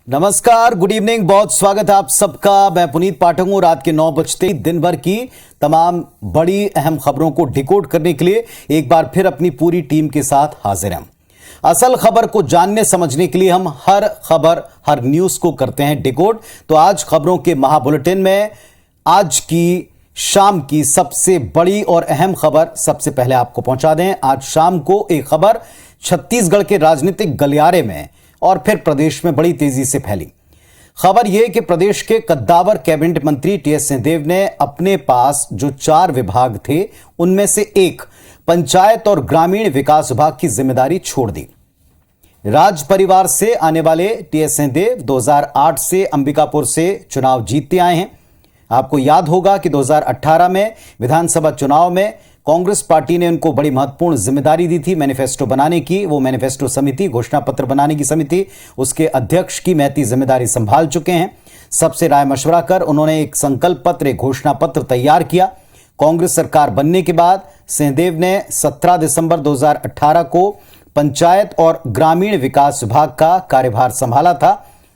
नमस्कार, good evening. बहुत स्वागत है आप सबका। मैं पुनीत पाठक हूं। रात के 9 बजते दिन भर की तमाम बड़ी अहम खबरों को डिकोड करने के लिए एक बार फिर अपनी पूरी टीम के साथ हाजिर हैं। असल खबर को जानने समझने के लिए हम हर खबर, हर न्यूज को करते हैं डिकोड। तो आज खबरों के महाबुलेटिन में आज की शाम की सबसे बड़ी और अहम खबर सबसे पहले आपको पहुंचा दें। आज शाम को एक खबर छत्तीसगढ़ के राजनीतिक गलियारे में और फिर प्रदेश में बड़ी तेजी से फैली। खबर यह कि प्रदेश के कद्दावर कैबिनेट मंत्री टीएस सिंहदेव ने अपने पास जो 4 विभाग थे उनमें से एक पंचायत और ग्रामीण विकास विभाग की जिम्मेदारी छोड़ दी। राज परिवार से आने वाले टीएस सिंहदेव 2008 से अंबिकापुर से चुनाव जीतते आए हैं। आपको याद होगा कि 2018 में विधानसभा चुनाव में कांग्रेस पार्टी ने उनको बड़ी महत्वपूर्ण जिम्मेदारी दी थी मैनिफेस्टो बनाने की। वो मैनिफेस्टो समिति, घोषणा पत्र बनाने की समिति, उसके अध्यक्ष की महती जिम्मेदारी संभाल चुके हैं। सबसे राय मशवरा कर उन्होंने एक संकल्प पत्र, एक घोषणा पत्र तैयार किया। कांग्रेस सरकार बनने के बाद सिंहदेव ने 17 दिसंबर 2018 को पंचायत और ग्रामीण विकास विभाग का कार्यभार संभाला था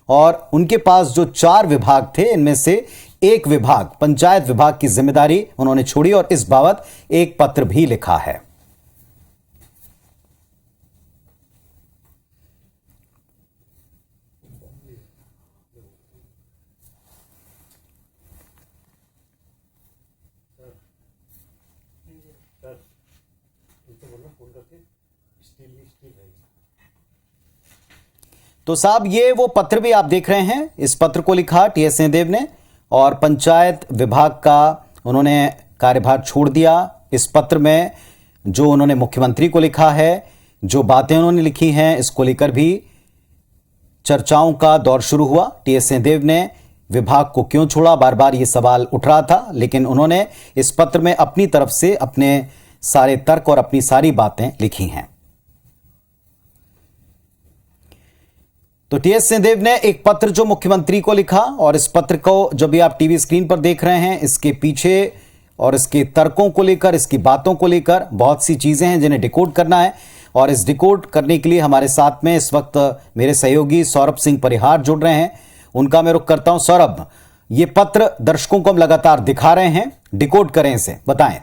और उनके पास जो 4 विभाग थे इनमें से एक विभाग, पंचायत विभाग की जिम्मेदारी उन्होंने छोड़ी और इस बाबत एक पत्र भी लिखा है। तो साहब, ये वो पत्र भी आप देख रहे हैं। इस पत्र को लिखा टीएस सिंहदेव ने और पंचायत विभाग का उन्होंने कार्यभार छोड़ दिया। इस पत्र में जो उन्होंने मुख्यमंत्री को लिखा है, जो बातें उन्होंने लिखी हैं, इसको लेकर भी चर्चाओं का दौर शुरू हुआ। टीएस सिंहदेव ने विभाग को क्यों छोड़ा, बार बार ये सवाल उठ रहा था, लेकिन उन्होंने इस पत्र में अपनी तरफ से अपने सारे तर्क और अपनी सारी बातें लिखी हैं। तो टीएस सिंहदेव ने एक पत्र जो मुख्यमंत्री को लिखा और इस पत्र को जो भी आप टीवी स्क्रीन पर देख रहे हैं, इसके पीछे और इसके तर्कों को लेकर, इसकी बातों को लेकर बहुत सी चीजें हैं जिन्हें डिकोड करना है। और इस डिकोड करने के लिए हमारे साथ में इस वक्त मेरे सहयोगी सौरभ सिंह परिहार जुड़ रहे हैं। उनका मैं रुख करता हूं। सौरभ, ये पत्र दर्शकों को हम लगातार दिखा रहे हैं, डिकोड करें इसे, बताएं।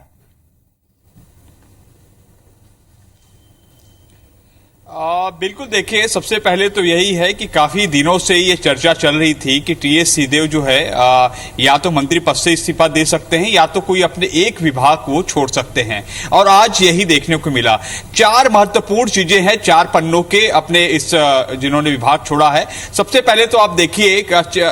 बिल्कुल, देखिए, सबसे पहले तो यही है कि काफी दिनों से ये चर्चा चल रही थी कि टीएस सिंहदेव जो है या तो मंत्री पद से इस्तीफा दे सकते हैं या तो कोई अपने एक विभाग को छोड़ सकते हैं। और आज यही देखने को मिला। 4 महत्वपूर्ण चीजें हैं 4 पन्नों के अपने इस जिन्होंने विभाग छोड़ा है। सबसे पहले तो आप देखिए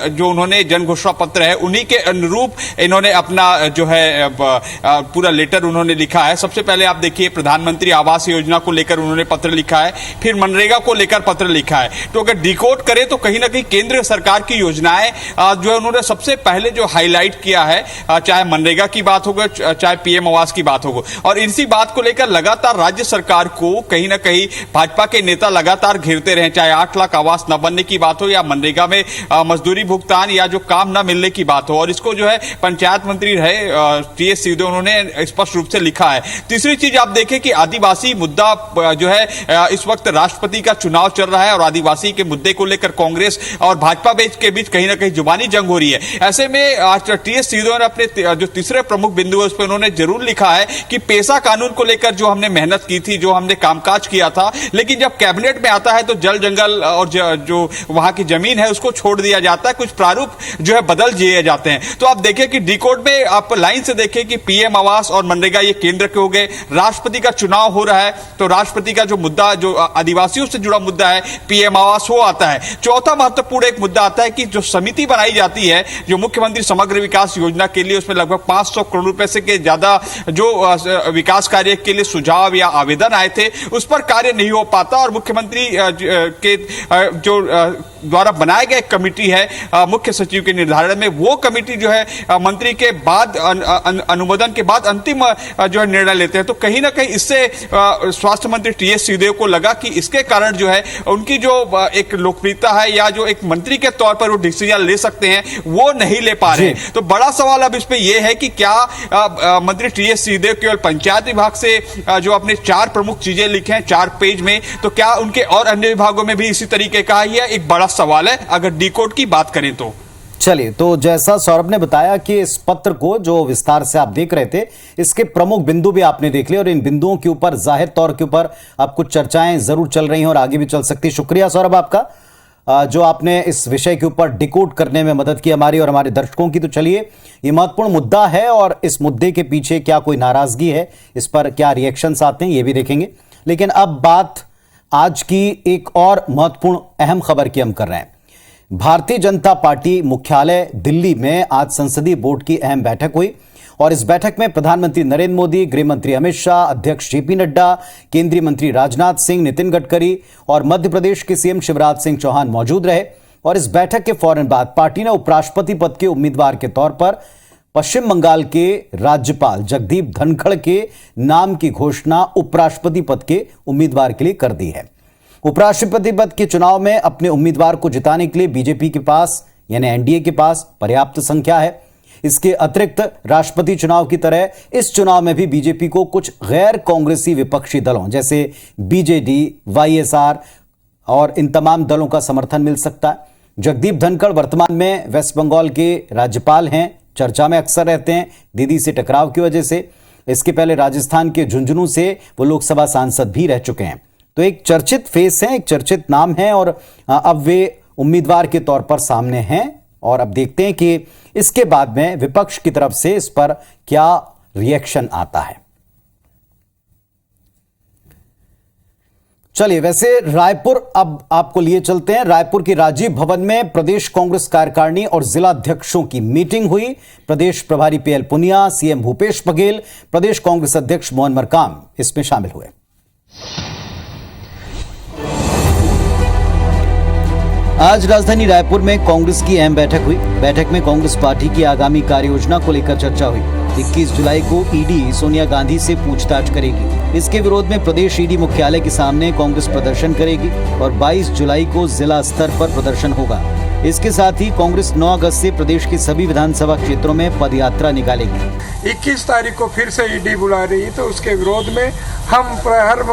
जो उन्होंने जन घोषणा पत्र है उन्हीं के अनुरूप इन्होंने अपना जो है पूरा लेटर उन्होंने लिखा है। सबसे पहले आप देखिए, प्रधानमंत्री आवास योजना को लेकर उन्होंने पत्र लिखा है, फिर मनरेगा को लेकर पत्र लिखा है। तो अगर डिकोड करें तो कहीं ना कहीं केंद्र सरकार की योजनाएं जो है उन्होंने सबसे पहले जो हाईलाइट किया है, चाहे मनरेगा की बात होगा, चाहे पीएम आवास की बात होगा। और इसी बात को लेकर लगातार राज्य सरकार को कहीं ना कहीं भाजपा के नेता लगातार घेरते रहे, चाहे 8 लाख आवास न बनने की बात हो या मनरेगा में मजदूरी भुगतान या जो काम न मिलने की बात हो। और इसको जो है पंचायत मंत्री रहे टीएस सिंहदेव उन्होंने स्पष्ट रूप से लिखा है। तीसरी चीज आप देखें कि आदिवासी मुद्दा जो है इस वक्त राष्ट्रपति का चुनाव चल रहा है और आदिवासी के मुद्दे को लेकर कांग्रेस और भाजपा के बीच कहीं ना कहीं जुबानी जंग हो रही है। ऐसे में आज टीएस सिंहदेव ने अपने जो तीसरे प्रमुख बिंदु है उस पर उन्होंने जरूर लिखा है कि पेशा कानून को लेकर जो हमने मेहनत की थी, जो हमने कामकाज किया था, लेकिन जब कैबिनेट में आता है तो जल जंगल और जो वहां की जमीन है उसको छोड़ दिया जाता है, कुछ प्रारूप जो है बदल दिए जाते हैं। तो आप देखें कि डिकोड में आप लाइन से देखें कि पीएम आवास और मनरेगा ये केंद्र के हो गए। राष्ट्रपति का चुनाव हो रहा है तो राष्ट्रपति का जो मुद्दा, जो आदिवासियों से जुड़ा मुद्दा है, पीएम आवास वो आता है। चौथा महत्वपूर्ण एक मुद्दा आता है कि जो समिति बनाई जाती है जो मुख्यमंत्री समग्र विकास योजना के लिए, उसमें लगभग 500 करोड़ रुपए से के ज्यादा जो विकास कार्य के लिए सुझाव या आवेदन आए थे, उस पर कार्य नहीं हो पाता। और मुख्यमंत्री के जो द्वारा बनाए गए कमेटी है मुख्य सचिव के निर्धारण में, वो कमेटी जो है मंत्री के बाद अनुमोदन के बाद अंतिम जो है निर्णय लेते हैं। तो कहीं ना कहीं इससे स्वास्थ्य मंत्री टीएस सिंहदेव को लगा कि इसके कारण जो है उनकी जो एक लोकप्रियता है या जो एक मंत्री के तौर पर वो डिसीजन ले सकते हैं वो नहीं ले पा रहे हैं। तो बड़ा सवाल अब इस पे ये है कि क्या मंत्री टीएस सिंहदेव केवल पंचायत विभाग से जो अपने 4 प्रमुख चीजें लिखे हैं 4 पेज में, तो क्या उनके और अन्य विभागों में भी इसी तरीके का ही है? एक बड़ा सवाल है अगर डिकोड की बात करें तो। चलिए, तो जैसा सौरभ ने बताया कि इस पत्र को जो विस्तार से आप देख रहे थे, इसके प्रमुख बिंदु भी आपने देख लिए और इन बिंदुओं के ऊपर जाहिर तौर के ऊपर अब कुछ चर्चाएं जरूर चल रही हैं और आगे भी चल सकती है। शुक्रिया सौरभ आपका, जो आपने इस विषय के ऊपर डिकोड करने में मदद की हमारी और हमारे दर्शकों की। तो चलिए, ये महत्वपूर्ण मुद्दा है और इस मुद्दे के पीछे क्या कोई नाराजगी है, इस पर क्या रिएक्शंस आते हैं, ये भी देखेंगे। लेकिन अब बात आज की एक और महत्वपूर्ण अहम खबर की हम कर रहे हैं। भारतीय जनता पार्टी मुख्यालय दिल्ली में आज संसदीय बोर्ड की अहम बैठक हुई और इस बैठक में प्रधानमंत्री नरेंद्र मोदी, गृह मंत्री अमित शाह, अध्यक्ष जेपी नड्डा, केंद्रीय मंत्री राजनाथ सिंह, नितिन गडकरी और मध्य प्रदेश के सीएम शिवराज सिंह चौहान मौजूद रहे। और इस बैठक के फौरन बाद पार्टी ने उपराष्ट्रपति पद के उम्मीदवार के तौर पर पश्चिम बंगाल के राज्यपाल जगदीप धनखड़ के नाम की घोषणा उपराष्ट्रपति पद के उम्मीदवार के लिए कर दी है। उपराष्ट्रपति पद के चुनाव में अपने उम्मीदवार को जिताने के लिए बीजेपी के पास यानी एनडीए के पास पर्याप्त संख्या है। इसके अतिरिक्त राष्ट्रपति चुनाव की तरह इस चुनाव में भी बीजेपी को कुछ गैर कांग्रेसी विपक्षी दलों जैसे बीजेडी, वाईएसआर और इन तमाम दलों का समर्थन मिल सकता है। जगदीप धनखड़ वर्तमान में वेस्ट बंगाल के राज्यपाल हैं, चर्चा में अक्सर रहते हैं दीदी से टकराव की वजह से। इसके पहले राजस्थान के झुंझुनू से वो लोकसभा सांसद भी रह चुके हैं। तो एक चर्चित फेस है, एक चर्चित नाम है और अब वे उम्मीदवार के तौर पर सामने हैं और अब देखते हैं कि इसके बाद में विपक्ष की तरफ से इस पर क्या रिएक्शन आता है। चलिए, वैसे रायपुर अब आपको लिए चलते हैं। रायपुर के राजीव भवन में प्रदेश कांग्रेस कार्यकारिणी और जिला अध्यक्षों की मीटिंग हुई। प्रदेश प्रभारी पीएल पुनिया, सीएम भूपेश बघेल, प्रदेश कांग्रेस अध्यक्ष मोहन मरकाम इसमें शामिल हुए। आज राजधानी रायपुर में कांग्रेस की अहम बैठक हुई। बैठक में कांग्रेस पार्टी की आगामी कार्ययोजना को लेकर चर्चा हुई। 21 जुलाई को ईडी सोनिया गांधी से पूछताछ करेगी। इसके विरोध में प्रदेश ईडी मुख्यालय के सामने कांग्रेस प्रदर्शन करेगी और 22 जुलाई को जिला स्तर पर प्रदर्शन होगा। इसके साथ ही कांग्रेस 9 अगस्त से प्रदेश के सभी विधानसभा क्षेत्रों में पदयात्रा निकालेगी। 21 तारीख को फिर से ईडी बुला रही है, तो उसके विरोध में हम हर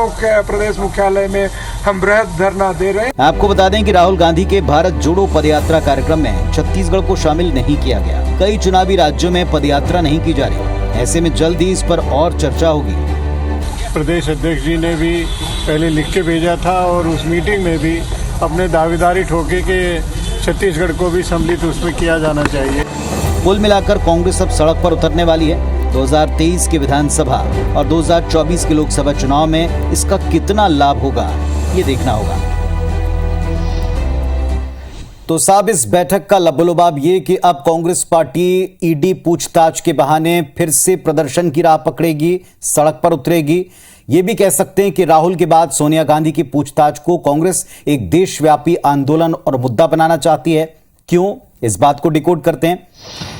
प्रदेश मुख्यालय में हम बृहद धरना दे रहे हैं। आपको बता दें कि राहुल गांधी के भारत जोड़ो पदयात्रा कार्यक्रम में छत्तीसगढ़ को शामिल नहीं किया गया। कई चुनावी राज्यों में पदयात्रा नहीं की जा रही, ऐसे में जल्द ही इस पर और चर्चा होगी। प्रदेश अध्यक्ष जी ने भी पहले लिख के भेजा था और उस मीटिंग में भी अपने दावेदारी ठोके कि छत्तीसगढ़ को भी सम्मिलित उसमें किया जाना चाहिए। कुल मिलाकर कांग्रेस अब सड़क पर उतरने वाली है। 2023 के विधानसभा और 2024 के लोकसभा चुनाव में इसका कितना लाभ होगा, ये देखना होगा। तो साहब, इस बैठक का लबोलबाब ये कि अब कांग्रेस पार्टी ईडी पूछताछ के बहाने फिर से प्रदर्शन की राह पकड़ेगी, सड़क पर उतरेगी। ये भी कह सकते हैं कि राहुल के बाद सोनिया गांधी की पूछताछ को कांग्रेस एक देशव्यापी आंदोलन और मुद्दा बनाना चाहती है। क्यों, इस बात को डिकोड करते हैं।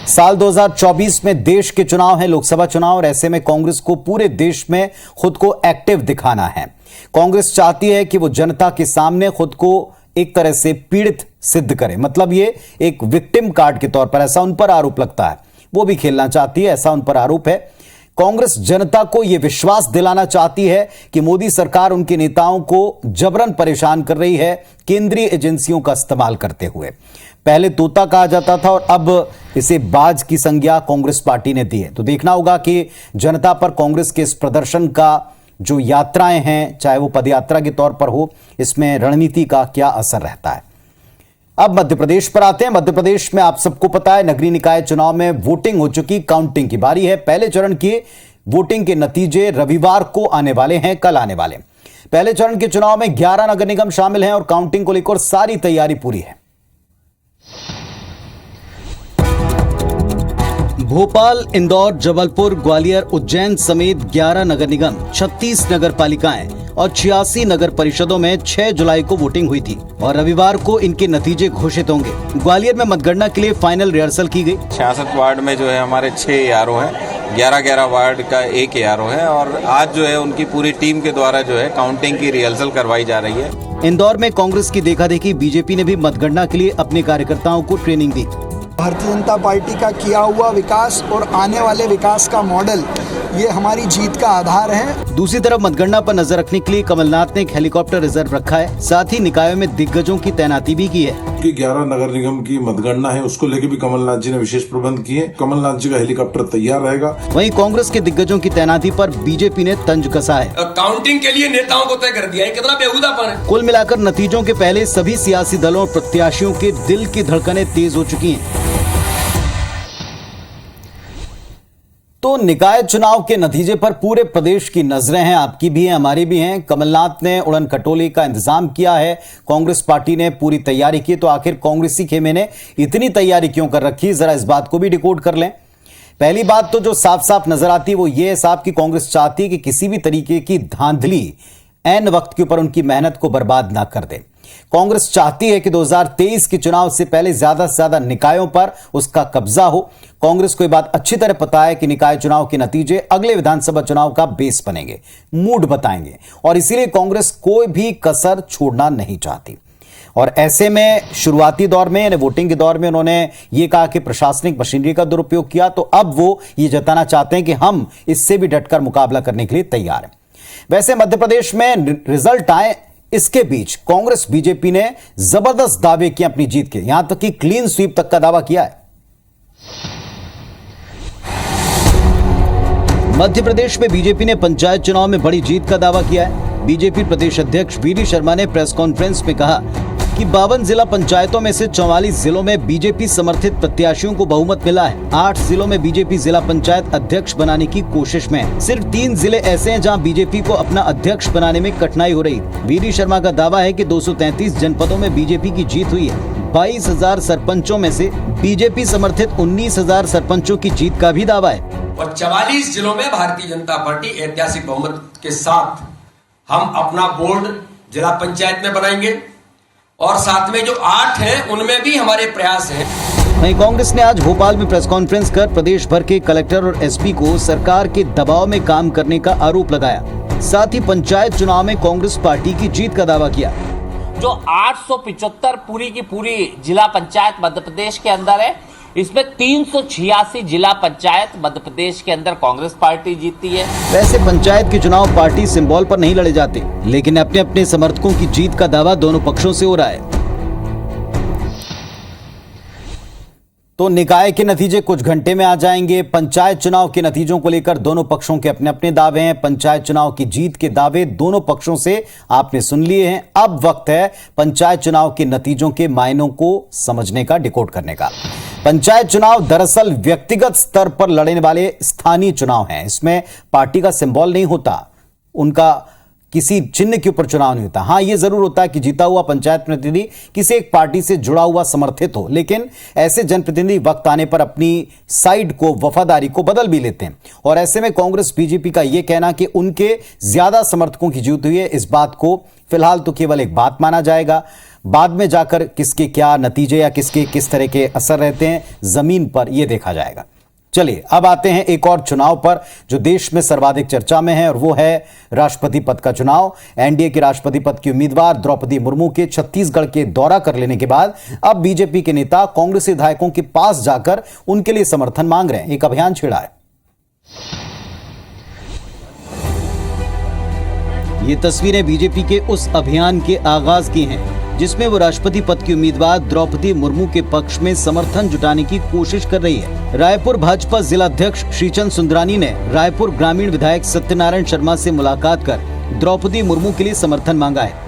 साल 2024 में देश के चुनाव है, लोकसभा चुनाव, और ऐसे में कांग्रेस को पूरे देश में खुद को एक्टिव दिखाना है। कांग्रेस चाहती है कि वो जनता के सामने खुद को एक तरह से पीड़ित सिद्ध करे, मतलब ये एक विक्टिम कार्ड के तौर पर, ऐसा उन पर आरोप लगता है, वो भी खेलना चाहती है, ऐसा उन पर आरोप है। कांग्रेस जनता को यह विश्वास दिलाना चाहती है कि मोदी सरकार उनके नेताओं को जबरन परेशान कर रही है केंद्रीय एजेंसियों का इस्तेमाल करते हुए। पहले तोता कहा जाता था और अब इसे बाज की संज्ञा कांग्रेस पार्टी ने दी है। तो देखना होगा कि जनता पर कांग्रेस के इस प्रदर्शन का जो यात्राएं हैं, चाहे वो पदयात्रा के तौर पर हो, इसमें रणनीति का क्या असर रहता है। अब मध्य प्रदेश पर आते हैं। मध्य प्रदेश में आप सबको पता है नगरीय निकाय चुनाव में वोटिंग हो चुकी, काउंटिंग की बारी है। पहले चरण की वोटिंग के नतीजे रविवार को आने वाले हैं, कल आने वाले। पहले चरण के चुनाव में 11 नगर निगम शामिल हैं और काउंटिंग को लेकर सारी तैयारी पूरी है। भोपाल, इंदौर, जबलपुर, ग्वालियर, उज्जैन समेत 11 नगर निगम, 36 नगर पालिकाएं और 86 नगर परिषदों में 6 जुलाई को वोटिंग हुई थी और रविवार को इनके नतीजे घोषित होंगे। ग्वालियर में मतगणना के लिए फाइनल रिहर्सल की गई। 66 वार्ड में जो है हमारे 6 ARO हैं 11-11 वार्ड का एक ARO है और आज जो है उनकी पूरी टीम के द्वारा जो है काउंटिंग की रिहर्सल करवाई जा रही है। इंदौर में कांग्रेस की देखा-देखी बीजेपी ने भी मतगणना के लिए अपने कार्यकर्ताओं को ट्रेनिंग दी। भारतीय जनता पार्टी का किया हुआ विकास और आने वाले विकास का मॉडल, ये हमारी जीत का आधार है। दूसरी तरफ मतगणना पर नजर रखने के लिए कमलनाथ ने एक हेलीकॉप्टर रिजर्व रखा है, साथ ही निकायों में दिग्गजों की तैनाती भी की है। 11 नगर निगम की मतगणना है, उसको लेकर भी कमलनाथ जी ने विशेष प्रबंध किए। कमलनाथ जी का हेलीकॉप्टर तैयार रहेगा। वहीं कांग्रेस के दिग्गजों की तैनाती पर बीजेपी ने तंज कसा है। काउंटिंग के लिए नेताओं को तय कर दिया है, कितना बेहुदापन है। कुल मिलाकर नतीजों के पहले सभी सियासी दलों और प्रत्याशियों के दिल की धड़कनें तेज हो चुकी हैं। तो निकाय चुनाव के नतीजे पर पूरे प्रदेश की नजरें हैं, आपकी भी हैं, हमारी भी हैं। कमलनाथ ने उड़न खटोले का इंतजाम किया है, कांग्रेस पार्टी ने पूरी तैयारी की। तो आखिर कांग्रेसी खेमे ने इतनी तैयारी क्यों कर रखी, जरा इस बात को भी डिकोड कर लें। पहली बात तो जो साफ साफ नजर आती है वो ये है साहब कि कांग्रेस चाहती है कि किसी भी तरीके की धांधली ऐन वक्त के ऊपर उनकी मेहनत को बर्बाद ना कर दे। कांग्रेस चाहती है कि 2023 के चुनाव से पहले ज्यादा से ज्यादा निकायों पर उसका कब्जा हो। कांग्रेस को यह बात अच्छी तरह पता है कि निकाय चुनाव के नतीजे अगले विधानसभा चुनाव का बेस बनेंगे, मूड बताएंगे, और इसीलिए कांग्रेस कोई भी कसर छोड़ना नहीं चाहती। और ऐसे में शुरुआती दौर में यानी वोटिंग के दौर में उन्होंने ये कहा कि प्रशासनिक मशीनरी का दुरुपयोग किया, तो अब वो ये जताना चाहते हैं कि हम इससे भी डटकर मुकाबला करने के लिए तैयार हैं। वैसे मध्य प्रदेश में रिजल्ट आए, इसके बीच कांग्रेस बीजेपी ने जबरदस्त दावे किए अपनी जीत के, यहां तक कि क्लीन स्वीप तक का दावा किया है। मध्य प्रदेश में बीजेपी ने पंचायत चुनाव में बड़ी जीत का दावा किया है। बीजेपी प्रदेश अध्यक्ष वीडी शर्मा ने प्रेस कॉन्फ्रेंस में कहा कि 52 जिला पंचायतों में से 44 जिलों में बीजेपी समर्थित प्रत्याशियों को बहुमत मिला है। 8 जिलों में बीजेपी जिला पंचायत अध्यक्ष बनाने की कोशिश में है। सिर्फ 3 जिले ऐसे हैं जहां बीजेपी को अपना अध्यक्ष बनाने में कठिनाई हो रही। वीडी शर्मा का दावा है कि 233 जनपदों में बीजेपी की जीत हुई है। 22,000 सरपंचों में से बीजेपी समर्थित 19,000 सरपंचों की जीत का भी दावा है। और 44 जिलों में भारतीय जनता पार्टी ऐतिहासिक बहुमत के साथ हम अपना बोर्ड जिला पंचायत में बनाएंगे और साथ में जो 8 हैं उनमें भी हमारे प्रयास हैं। वहीं कांग्रेस ने आज भोपाल में प्रेस कॉन्फ्रेंस कर प्रदेश भर के कलेक्टर और एसपी को सरकार के दबाव में काम करने का आरोप लगाया। साथ ही पंचायत चुनाव में कांग्रेस पार्टी की जीत का दावा किया। जो 875 पूरी की पूरी जिला पंचायत मध्य प्रदेश के अंदर है, इसमें 386 जिला पंचायत मध्य प्रदेश के अंदर कांग्रेस पार्टी जीतती है। वैसे पंचायत के चुनाव पार्टी सिंबल पर नहीं लड़े जाते, लेकिन अपने अपने समर्थकों की जीत का दावा दोनों पक्षों से हो रहा है। तो निकाय के नतीजे कुछ घंटे में आ जाएंगे। पंचायत चुनाव के नतीजों को लेकर दोनों पक्षों के अपने अपने दावे हैं। पंचायत चुनाव की जीत के दावे दोनों पक्षों से आपने सुन लिए हैं। अब वक्त है पंचायत चुनाव के नतीजों के मायनों को समझने का, डिकोड करने का। पंचायत चुनाव दरअसल व्यक्तिगत स्तर पर लड़ने वाले स्थानीय चुनाव हैं। इसमें पार्टी का सिंबल नहीं होता, उनका किसी चिन्ह के ऊपर चुनाव नहीं होता। हां, यह जरूर होता है कि जीता हुआ पंचायत प्रतिनिधि किसी एक पार्टी से जुड़ा हुआ समर्थित हो, लेकिन ऐसे जनप्रतिनिधि वक्त आने पर अपनी साइड को, वफादारी को बदल भी लेते हैं। और ऐसे में कांग्रेस बीजेपी का यह कहना कि उनके ज्यादा समर्थकों की जीत हुई है, इस बात को फिलहाल तो केवल एक बात माना जाएगा। बाद में जाकर किसके क्या नतीजे या किसके किस तरह के असर रहते हैं जमीन पर, यह देखा जाएगा। चलिए अब आते हैं एक और चुनाव पर जो देश में सर्वाधिक चर्चा में है, और वो है राष्ट्रपति पद का चुनाव। एनडीए के राष्ट्रपति पद की उम्मीदवार द्रौपदी मुर्मू के छत्तीसगढ़ के दौरा कर लेने के बाद अब बीजेपी के नेता कांग्रेसी विधायकों के पास जाकर उनके लिए समर्थन मांग रहे हैं। एक अभियान छेड़ा है। ये तस्वीरें बीजेपी के उस अभियान के आगाज की हैं जिसमें वो राष्ट्रपति पद की उम्मीदवार द्रौपदी मुर्मू के पक्ष में समर्थन जुटाने की कोशिश कर रही है। रायपुर भाजपा जिलाध्यक्ष श्रीचंद सुंदरानी ने रायपुर ग्रामीण विधायक सत्यनारायण शर्मा से मुलाकात कर द्रौपदी मुर्मू के लिए समर्थन मांगा है।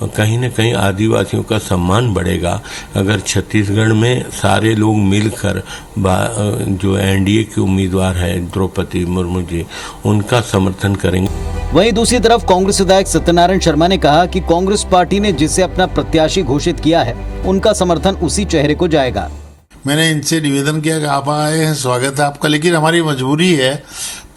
कहीं न कहीं आदिवासियों का सम्मान बढ़ेगा अगर छत्तीसगढ़ में सारे लोग मिलकर जो एनडीए के उम्मीदवार है द्रौपदी मुर्मू जी, उनका समर्थन करेंगे। वहीं दूसरी तरफ कांग्रेस विधायक सत्यनारायण शर्मा ने कहा कि कांग्रेस पार्टी ने जिसे अपना प्रत्याशी घोषित किया है उनका समर्थन उसी चेहरे को जाएगा। मैंने इनसे निवेदन किया कि आप आए हैं, स्वागत है आपका, लेकिन हमारी मजबूरी है,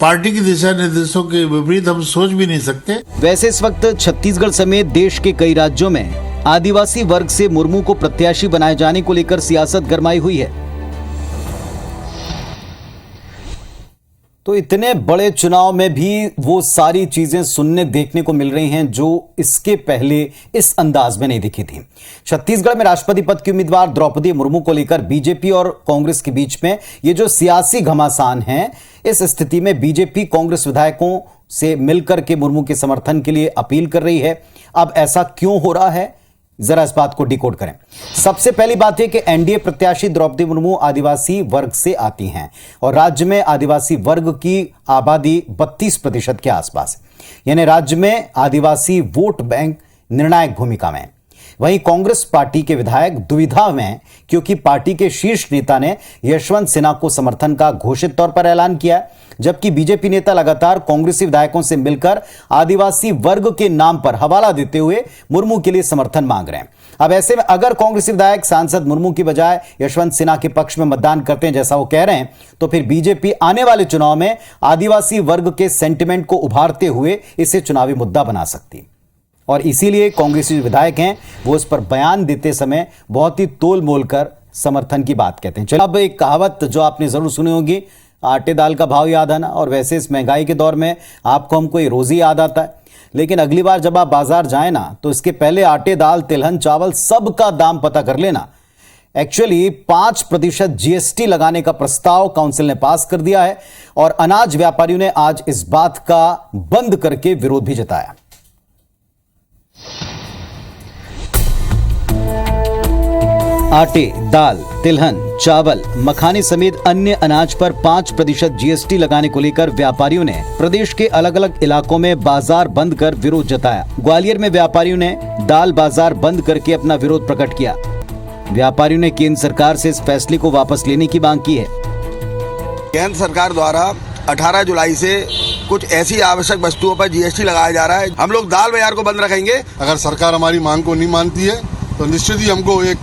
पार्टी के दिशा निर्देशों के विपरीत हम सोच भी नहीं सकते। वैसे इस वक्त छत्तीसगढ़ समेत देश के कई राज्यों में आदिवासी वर्ग से मुर्मू को प्रत्याशी बनाए जाने को लेकर सियासत गरमाई हुई है। तो इतने बड़े चुनाव में भी वो सारी चीजें सुनने देखने को मिल रही हैं जो इसके पहले इस अंदाज में नहीं दिखी थी। छत्तीसगढ़ में राष्ट्रपति पद की उम्मीदवार द्रौपदी मुर्मू को लेकर बीजेपी और कांग्रेस के बीच में ये जो सियासी घमासान है, इस स्थिति में बीजेपी कांग्रेस विधायकों से मिलकर के मुर्मू के समर्थन के लिए अपील कर रही है। अब ऐसा क्यों हो रहा है, जरा इस बात को डिकोड करें। सबसे पहली बात है कि एनडीए प्रत्याशी द्रौपदी मुर्मू आदिवासी वर्ग से आती हैं और राज्य में आदिवासी वर्ग की आबादी 32% के आसपास है, यानी राज्य में आदिवासी वोट बैंक निर्णायक भूमिका में है। वहीं कांग्रेस पार्टी के विधायक दुविधा में हैं, क्योंकि पार्टी के शीर्ष नेता ने यशवंत सिन्हा को समर्थन का घोषित तौर पर ऐलान किया है, जबकि बीजेपी नेता लगातार कांग्रेसी विधायकों से मिलकर आदिवासी वर्ग के नाम पर हवाला देते हुए मुर्मू के लिए समर्थन मांग रहे हैं। अब ऐसे में अगर कांग्रेसी विधायक सांसद मुर्मू की बजाय यशवंत सिन्हा के पक्ष में मतदान करते हैं, जैसा वो कह रहे हैं, तो फिर बीजेपी आने वाले चुनाव में आदिवासी वर्ग के सेंटिमेंट को उभारते हुए इसे चुनावी मुद्दा बना सकती। और इसीलिए कांग्रेसी विधायक हैं वो इस पर बयान देते समय बहुत ही तोल मोल कर समर्थन की बात कहते हैं। चलिए, अब एक कहावत जो आपने जरूर सुनी होगी, आटे दाल का भाव याद आना। और वैसे इस महंगाई के दौर में आपको हमको ये रोज ही याद आता है, लेकिन अगली बार जब आप बाजार जाए ना, तो इसके पहले आटे दाल तिलहन चावल सब का दाम पता कर लेना। एक्चुअली 5% जीएसटी लगाने का प्रस्ताव काउंसिल ने पास कर दिया है और अनाज व्यापारियों ने आज इस बात का बंद करके विरोध भी जताया। आटे, दाल, तिलहन, चावल, मखाने समेत अन्य अनाज पर 5% जीएसटी लगाने को लेकर व्यापारियों ने प्रदेश के अलग अलग इलाकों में बाजार बंद कर विरोध जताया। ग्वालियर में व्यापारियों ने दाल बाजार बंद करके अपना विरोध प्रकट किया। व्यापारियों ने केंद्र सरकार से इस फैसले को वापस लेने की मांग की है। केंद्र सरकार द्वारा 18 जुलाई से कुछ ऐसी आवश्यक वस्तुओं पर जीएसटी लगाया जा रहा है। हम लोग दाल बाजार को बंद रखेंगे। अगर सरकार हमारी मांग को नहीं मानती है तो निश्चित ही हमको एक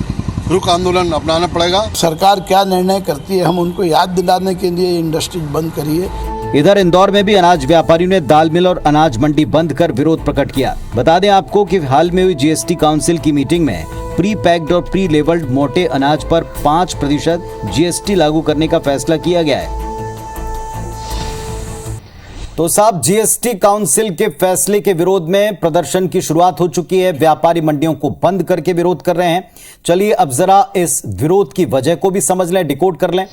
रुक आंदोलन अपनाना पड़ेगा। सरकार क्या निर्णय करती है, हम उनको याद दिलाने के लिए इंडस्ट्री बंद करिए। इधर इंदौर में भी अनाज व्यापारियों ने दाल मिल और अनाज मंडी बंद कर विरोध प्रकट किया। बता दें आपको कि हाल में हुई जीएसटी काउंसिल की मीटिंग में प्री पैक्ड और प्री लेबल्ड मोटे अनाज पर 5% जीएसटी लागू करने का फैसला किया गया है। तो साहब, जीएसटी काउंसिल के फैसले के विरोध में प्रदर्शन की शुरुआत हो चुकी है। व्यापारी मंडियों को बंद करके विरोध कर रहे हैं। चलिए अब जरा इस विरोध की वजह को भी समझ लें, डिकोड कर लें।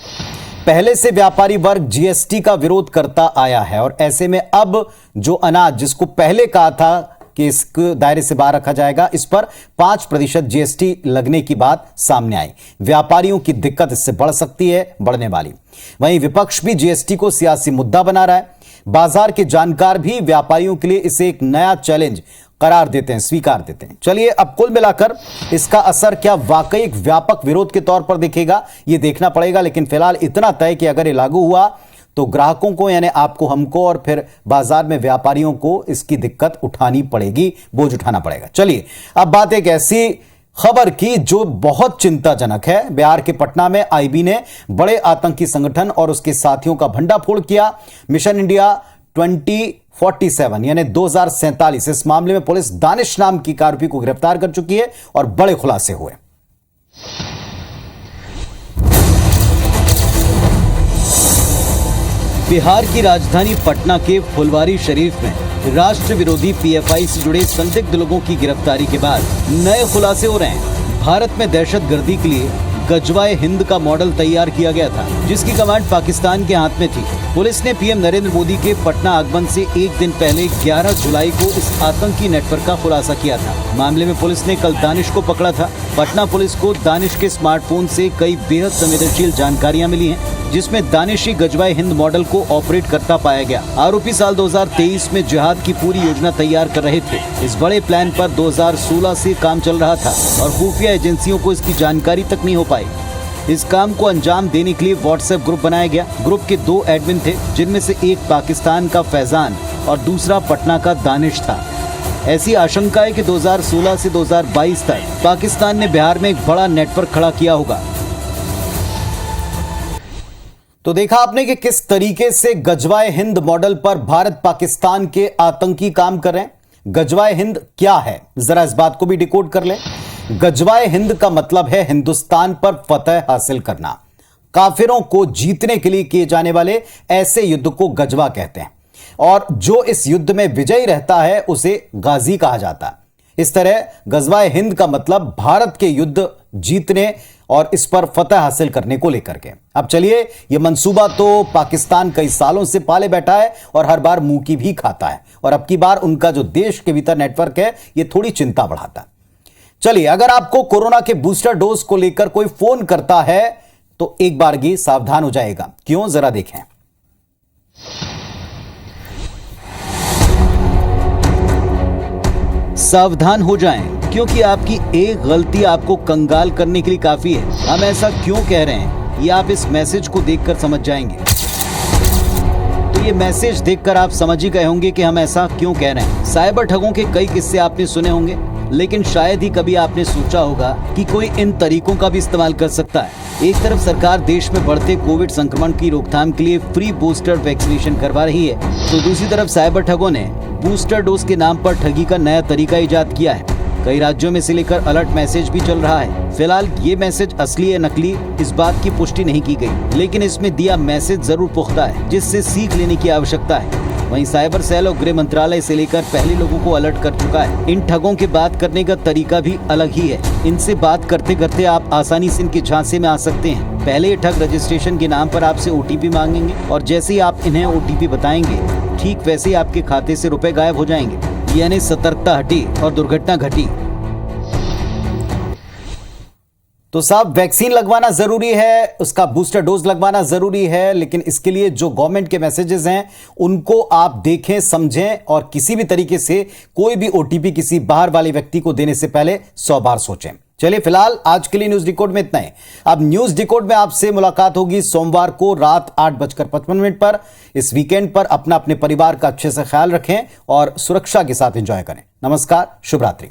पहले से व्यापारी वर्ग जीएसटी का विरोध करता आया है और ऐसे में अब जो अनाज जिसको पहले कहा था कि इसको दायरे से बाहर रखा जाएगा, इस पर 5% जीएसटी लगने की बात सामने आई। व्यापारियों की दिक्कत इससे बढ़ सकती है, बढ़ने वाली। वहीं विपक्ष भी जीएसटी को सियासी मुद्दा बना रहा है। बाजार के जानकार भी व्यापारियों के लिए इसे एक नया चैलेंज करार देते हैं, स्वीकार देते हैं। चलिए अब कुल मिलाकर इसका असर क्या वाकई एक व्यापक विरोध के तौर पर दिखेगा, यह देखना पड़ेगा। लेकिन फिलहाल इतना तय कि अगर ये लागू हुआ तो ग्राहकों को, यानी आपको, हमको और फिर बाजार में व्यापारियों को इसकी दिक्कत उठानी पड़ेगी, बोझ उठाना पड़ेगा। चलिए अब बात एक ऐसी खबर की जो बहुत चिंताजनक है। बिहार के पटना में आईबी ने बड़े आतंकी संगठन और उसके साथियों का भंडाफोड़ किया। मिशन इंडिया 2047 यानी 2047, इस मामले में पुलिस दानिश नाम की आरोपी को गिरफ्तार कर चुकी है और बड़े खुलासे हुए। बिहार की राजधानी पटना के फुलवारी शरीफ में राष्ट्र विरोधी पीएफआई से जुड़े संदिग्ध लोगों की गिरफ्तारी के बाद नए खुलासे हो रहे हैं। भारत में दहशतगर्दी के लिए गजवाए हिंद का मॉडल तैयार किया गया था, जिसकी कमांड पाकिस्तान के हाथ में थी। पुलिस ने पीएम नरेंद्र मोदी के पटना आगमन से एक दिन पहले 11 जुलाई को इस आतंकी नेटवर्क का खुलासा किया था। मामले में पुलिस ने कल दानिश को पकड़ा था। पटना पुलिस को दानिश के स्मार्टफोन से कई बेहद संवेदनशील जानकारियां मिली हैं, जिसमें दानिशी गजवाए हिंद मॉडल को ऑपरेट करता पाया गया। आरोपी साल 2023 में जिहाद की पूरी योजना तैयार कर रहे थे। इस बड़े प्लान पर 2016 से काम चल रहा था और खुफिया एजेंसियों को इसकी जानकारी तक नहीं हो पाई। इस काम को अंजाम देने के लिए व्हाट्सएप ग्रुप बनाया गया। ग्रुप के 2 एडमिन थे, जिनमें से एक पाकिस्तान का फैजान और दूसरा पटना का दानिश था। ऐसी आशंका है कि 2016 से 2022 तक पाकिस्तान ने बिहार में एक बड़ा नेटवर्क खड़ा किया होगा। तो देखा आपने कि किस तरीके से गजवाए हिंद मॉडल पर भारत पाकिस्तान के आतंकी काम कर रहे हैं। गजवाए हिंद क्या है, जरा इस बात को भी डिकोड कर लें। गजवाए हिंद का मतलब है हिंदुस्तान पर फतह हासिल करना। काफिरों को जीतने के लिए किए जाने वाले ऐसे युद्ध को गजवा कहते हैं और जो इस युद्ध में विजयी रहता है उसे गाजी कहा जाता है। इस तरह गजवाए हिंद का मतलब भारत के युद्ध जीतने और इस पर फतह हासिल करने को लेकर के। अब चलिए, यह मंसूबा तो पाकिस्तान कई सालों से पाले बैठा है और हर बार मुंह की भी खाता है और अब की बार उनका जो देश के भीतर नेटवर्क है यह थोड़ी चिंता बढ़ाता है। चलिए, अगर आपको कोरोना के बूस्टर डोज को लेकर कोई फोन करता है तो एक बारगी सावधान हो जाएगा। क्यों, जरा देखें। सावधान हो जाएं, क्योंकि आपकी एक गलती आपको कंगाल करने के लिए काफी है। हम ऐसा क्यों कह रहे हैं ये आप इस मैसेज को देखकर समझ जाएंगे। तो ये मैसेज देखकर आप समझ ही गए होंगे कि हम ऐसा क्यों कह रहे हैं। साइबर ठगों के कई किस्से आपने सुने होंगे, लेकिन शायद ही कभी आपने सोचा होगा कि कोई इन तरीकों का भी इस्तेमाल कर सकता है। एक तरफ सरकार देश में बढ़ते कोविड संक्रमण की रोकथाम के लिए फ्री बूस्टर वैक्सीनेशन करवा रही है, तो दूसरी तरफ साइबर ठगों ने बूस्टर डोज के नाम पर ठगी का नया तरीका इजाद किया है। कई राज्यों में से लेकर अलर्ट मैसेज भी चल रहा है। फिलहाल ये मैसेज असली है नकली, इस बात की पुष्टि नहीं की गई, लेकिन इसमें दिया मैसेज जरूर पुख्ता है, जिससे सीख लेने की आवश्यकता है। वहीं साइबर सेल और गृह मंत्रालय से लेकर पहले लोगों को अलर्ट कर चुका है। इन ठगों के बात करने का तरीका भी अलग ही है। इनसे बात करते करते आप आसानी से इनके झांसे में आ सकते हैं। पहले ये ठग रजिस्ट्रेशन के नाम पर आपसे ओटीपी मांगेंगे और जैसे ही आप इन्हें ओटीपी बताएंगे, ठीक वैसे ही आपके खाते से रुपए गायब हो जाएंगे। यानी सतर्कता हटी और दुर्घटना घटी। तो साहब, वैक्सीन लगवाना जरूरी है, उसका बूस्टर डोज लगवाना जरूरी है, लेकिन इसके लिए जो गवर्नमेंट के मैसेजेस हैं उनको आप देखें, समझें और किसी भी तरीके से कोई भी ओटीपी किसी बाहर वाले व्यक्ति को देने से पहले 100 बार सोचें। चलिए, फिलहाल आज के लिए न्यूज डिकोड में इतना ही। अब न्यूज डिकोड में आपसे मुलाकात होगी सोमवार को रात 8:55 पर। इस वीकेंड पर अपने परिवार का अच्छे से ख्याल रखें और सुरक्षा के साथ एंजॉय करें। नमस्कार, शुभ रात्रि।